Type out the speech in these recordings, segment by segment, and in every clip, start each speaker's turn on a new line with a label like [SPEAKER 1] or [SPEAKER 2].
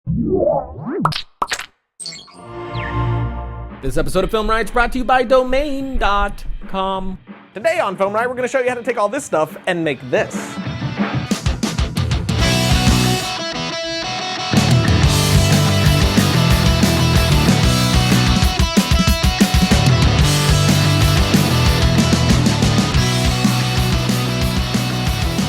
[SPEAKER 1] This episode of Film Riot is brought to you by Domain.com. Today on Film Riot, we're going to show you how to take all this stuff and make this.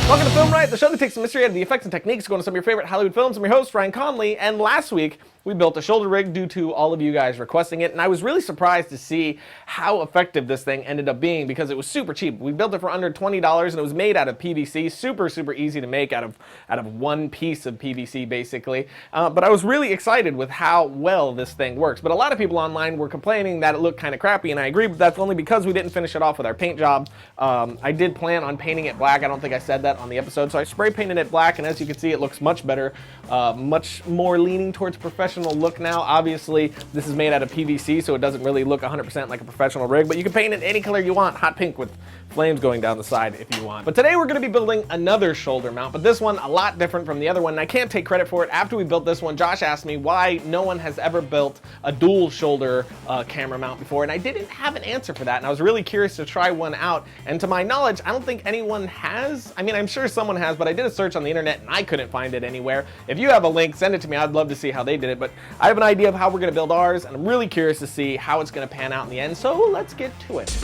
[SPEAKER 1] Welcome to Film Riot, the show that takes the mystery out of the effects and techniques going to some of your favorite Hollywood films. I'm your host, Ryan Conley, and last week we built a shoulder rig due to all of you guys requesting it, and I was really surprised to see how effective this thing ended up being because it was super cheap. We built it for under $20 and it was made out of PVC, super easy to make out of one piece of PVC basically. But I was really excited with how well this thing works. But a lot of people online were complaining that it looked kind of crappy, and I agree, but that's only because we didn't finish it off with our paint job. I did plan on painting it black. I don't think I said that on the episode, so I spray painted it black, and as you can see, it looks much better, much more leaning towards professional look now. Obviously, this is made out of PVC, so it doesn't really look 100% like a professional rig, but you can paint it any color you want, hot pink with flames going down the side if you want. But today we're going to be building another shoulder mount, but this one a lot different from the other one, and I can't take credit for it. After we built this one, Josh asked me why no one has ever built a dual shoulder camera mount before, and I didn't have an answer for that, and I was really curious to try one out, and to my knowledge, I don't think anyone has. I mean, I'm sure someone has, but I did a search on the internet and I couldn't find it anywhere. If you have a link, send it to me. I'd love to see how they did it, but I have an idea of how we're going to build ours, and I'm really curious to see how it's going to pan out in the end, so let's get to it.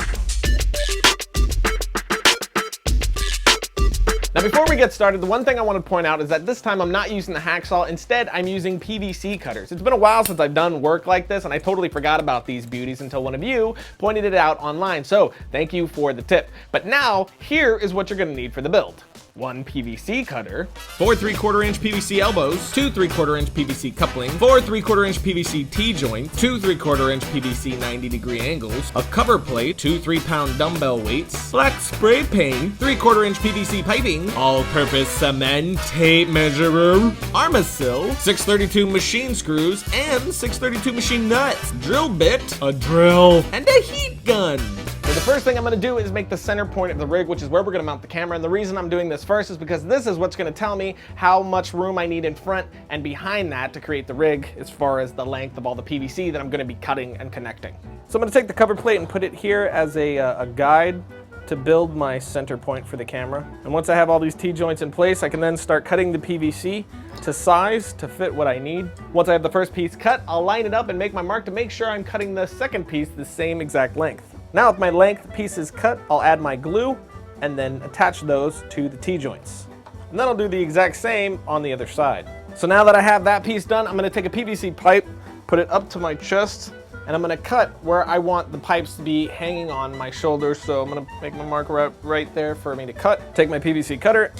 [SPEAKER 1] Now before we get started, the one thing I want to point out is that this time I'm not using the hacksaw. Instead, I'm using PVC cutters. It's been a while since I've done work like this, and I totally forgot about these beauties until one of you pointed it out online, so thank you for the tip. But now, here is what you're going to need for the build. One PVC cutter, 4 3/4-inch PVC elbows, 2 3/4-inch PVC couplings, 4 3/4-inch PVC T-joints, 2 3/4-inch PVC 90-degree angles, a cover plate, 2 3-pound dumbbell weights, black spray paint, 3/4-inch PVC piping, all-purpose cement, tape measurer, Armacell, 632 machine screws, and 632 machine nuts, drill bit, a drill, and a heat gun. So the first thing I'm going to do is make the center point of the rig, which is where we're going to mount the camera. And the reason I'm doing this first is because this is what's going to tell me how much room I need in front and behind that to create the rig as far as the length of all the PVC that I'm going to be cutting and connecting. So I'm going to take the cover plate and put it here as a guide to build my center point for the camera. And once I have all these T-joints in place, I can then start cutting the PVC to size to fit what I need. Once I have the first piece cut, I'll line it up and make my mark to make sure I'm cutting the second piece the same exact length. Now with my length pieces cut, I'll add my glue and then attach those to the T-joints. And then I'll do the exact same on the other side. So now that I have that piece done, I'm going to take a PVC pipe, put it up to my chest, and I'm going to cut where I want the pipes to be hanging on my shoulder. So I'm going to make my mark right there for me to cut. Take my PVC cutter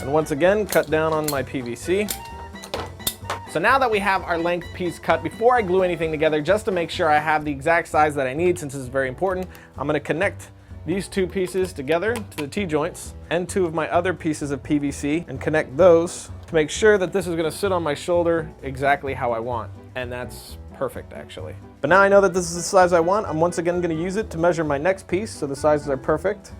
[SPEAKER 1] and once again cut down on my PVC. So now that we have our length piece cut, before I glue anything together, just to make sure I have the exact size that I need, since this is very important, I'm going to connect these two pieces together to the T-joints and two of my other pieces of PVC and connect those to make sure that this is going to sit on my shoulder exactly how I want. And that's perfect, actually. But now I know that this is the size I want. I'm once again going to use it to measure my next piece so the sizes are perfect.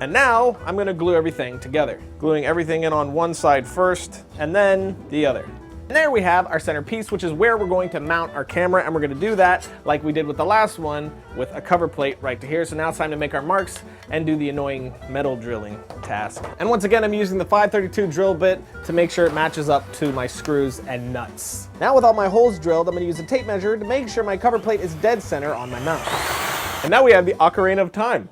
[SPEAKER 1] And now I'm going to glue everything together, gluing everything in on one side first and then the other. And there we have our center piece, which is where we're going to mount our camera, and we're going to do that like we did with the last one with a cover plate right to here. So now it's time to make our marks and do the annoying metal drilling task. And once again, I'm using the 532 drill bit to make sure it matches up to my screws and nuts. Now with all my holes drilled, I'm going to use a tape measure to make sure my cover plate is dead center on my mount. And now we have the ocarina of time.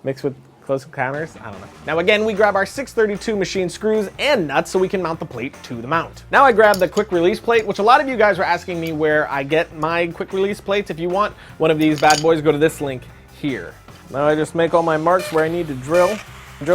[SPEAKER 1] Mixed with close encounters? I don't know. Now again, we grab our 632 machine screws and nuts so we can mount the plate to the mount. Now I grab the quick release plate, which a lot of you guys were asking me where I get my quick release plates. If you want one of these bad boys, go to this link here. Now I just make all my marks where I need to drill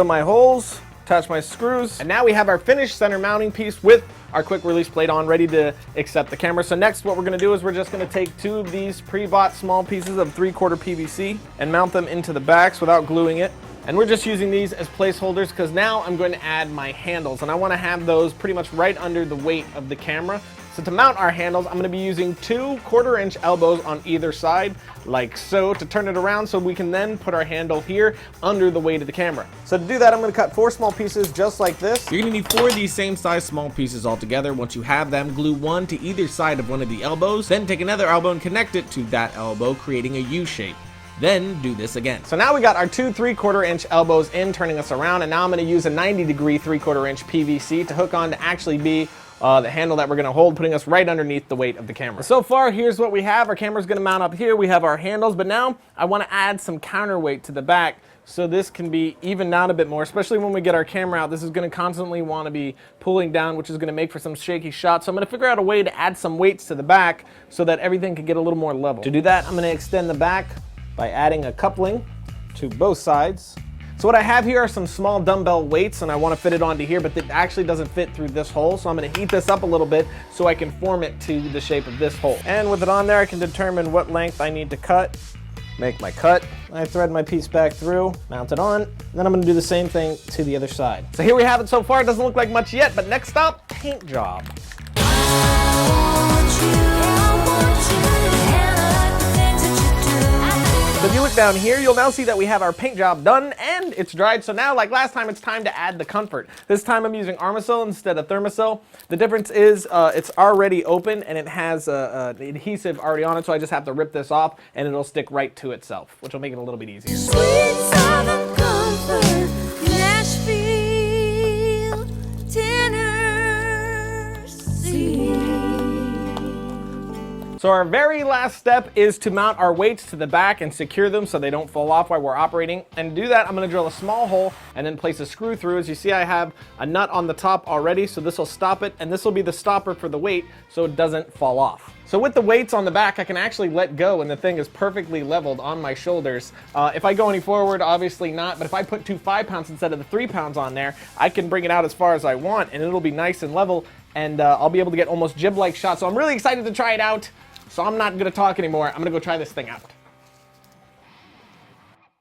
[SPEAKER 1] my holes, attach my screws, and now we have our finished center mounting piece with our quick release plate on, ready to accept the camera. So next what we're going to do is we're just going to take two of these pre-bought small pieces of 3/4 PVC and mount them into the backs without gluing it, And we're just using these as placeholders because now I'm going to add my handles, and I want to have those pretty much right under the weight of the camera. So to mount our handles, I'm going to be using 2 1/4-inch elbows on either side, like so, to turn it around so we can then put our handle here under the weight of the camera. So to do that, I'm going to cut 4 small pieces just like this. You're going to need 4 of these same size small pieces all together. Once you have them, glue one to either side of one of the elbows, then take another elbow and connect it to that elbow, creating a U shape. Then do this again. So now we got our 2 3/4-inch elbows in, turning us around, and now I'm going to use a 90-degree 3/4-inch PVC to hook on to actually be the handle that we're going to hold, putting us right underneath the weight of the camera. So far, here's what we have. Our camera's going to mount up here. We have our handles, but now I want to add some counterweight to the back so this can be evened out a bit more, especially when we get our camera out. This is going to constantly want to be pulling down, which is going to make for some shaky shots. So I'm going to figure out a way to add some weights to the back so that everything can get a little more level. To do that, I'm going to extend the back by adding a coupling to both sides. So what I have here are some small dumbbell weights, and I want to fit it onto here, but it actually doesn't fit through this hole. So I'm going to heat this up a little bit so I can form it to the shape of this hole. And with it on there, I can determine what length I need to cut, make my cut. I thread my piece back through, mount it on, and then I'm going to do the same thing to the other side. So here we have it so far. It doesn't look like much yet, but next stop, paint job. So if you look down here, you'll now see that we have our paint job done and it's dried. So now, like last time, it's time to add the comfort. This time I'm using Armacell instead of Thermacell. The difference is it's already open and it has the adhesive already on it, so I just have to rip this off and it'll stick right to itself, which will make it a little bit easier.
[SPEAKER 2] Sweet Southern comfort, Nashville, Tennessee.
[SPEAKER 1] So our very last step is to mount our weights to the back and secure them so they don't fall off while we're operating. And to do that, I'm going to drill a small hole and then place a screw through. As you see, I have a nut on the top already, so this will stop it, and this will be the stopper for the weight so it doesn't fall off. So with the weights on the back, I can actually let go and the thing is perfectly leveled on my shoulders. If I go any forward, obviously not, but if I put 2 5-pounds instead of the 3 pounds on there, I can bring it out as far as I want and it'll be nice and level, and I'll be able to get almost jib-like shots. So I'm really excited to try it out. So I'm not gonna talk anymore. I'm gonna go try this thing out.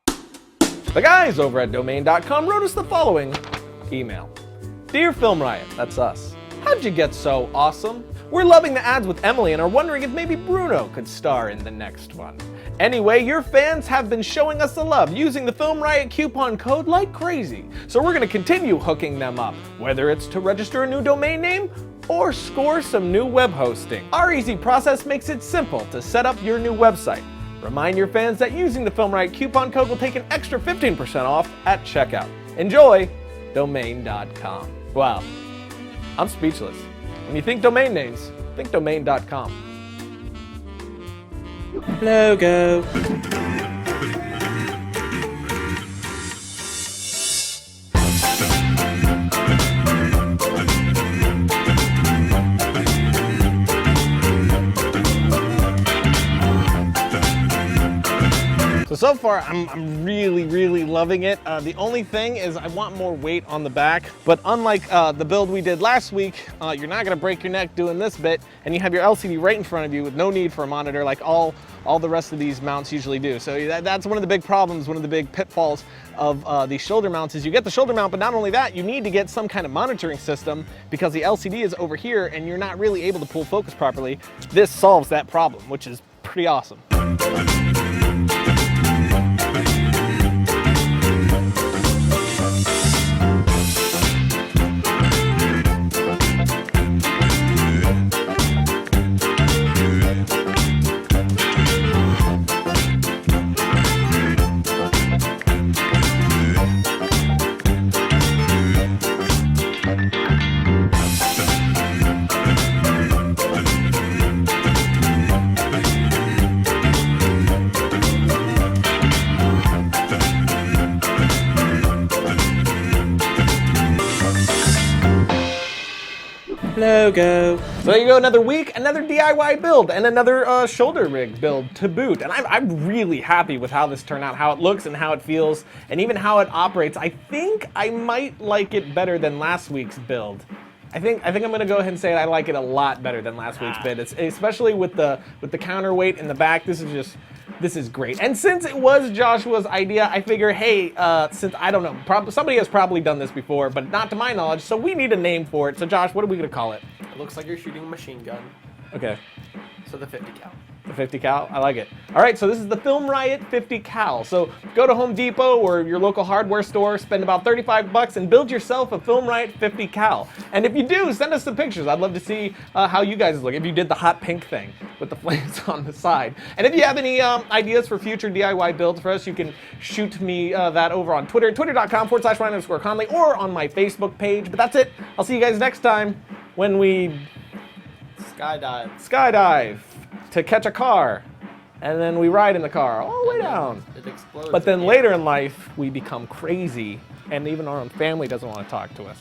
[SPEAKER 1] The guys over at Domain.com wrote us the following email. Dear Film Riot, that's us. How'd you get so awesome? We're loving the ads with Emily and are wondering if maybe Bruno could star in the next one. Anyway, your fans have been showing us the love using the Film Riot coupon code like crazy. So we're gonna continue hooking them up, whether it's to register a new domain name or score some new web hosting. Our easy process makes it simple to set up your new website. Remind your fans that using the Film Riot coupon code will take an extra 15% off at checkout. Enjoy Domain.com. Wow, I'm speechless. When you think domain names, think Domain.com. Logo. So far, I'm really loving it. The only thing is I want more weight on the back, but unlike the build we did last week, you're not gonna break your neck doing this bit, and you have your LCD right in front of you with no need for a monitor like all the rest of these mounts usually do. So that's one of the big problems, one of the big pitfalls of these shoulder mounts is you get the shoulder mount, but not only that, you need to get some kind of monitoring system because the LCD is over here and you're not really able to pull focus properly. This solves that problem, which is pretty awesome. Logo. So there you go, another week, another DIY build, and another shoulder rig build to boot. And I'm really happy with how this turned out, how it looks and how it feels, and even how it operates. I think I might like it better than last week's build. I think I'm gonna go ahead and say I like it a lot better than last week's bid. It's, especially with the counterweight in the back. This is just this is great. And since it was Joshua's idea, I figure, hey, since I don't know, somebody has probably done this before, but not to my knowledge, so we need a name for it. So Josh, what are we gonna call it?
[SPEAKER 3] It looks like you're shooting a machine gun.
[SPEAKER 1] Okay.
[SPEAKER 3] So the 50 cal.
[SPEAKER 1] The 50 cal, I like it. All right, so this is the Film Riot 50 cal. So go to Home Depot or your local hardware store, spend about 35 bucks and build yourself a Film Riot 50 cal. And if you do, send us some pictures. I'd love to see how you guys look, if you did the hot pink thing with the flames on the side. And if you have any ideas for future DIY builds for us, you can shoot me that over on Twitter, twitter.com/Ryan_Conley, or on my Facebook page. But that's it. I'll see you guys next time when we skydive to catch a car, and then we ride in the car all the way down.
[SPEAKER 3] It explodes.
[SPEAKER 1] But then later in life, we become crazy, and even our own family doesn't want to talk to us.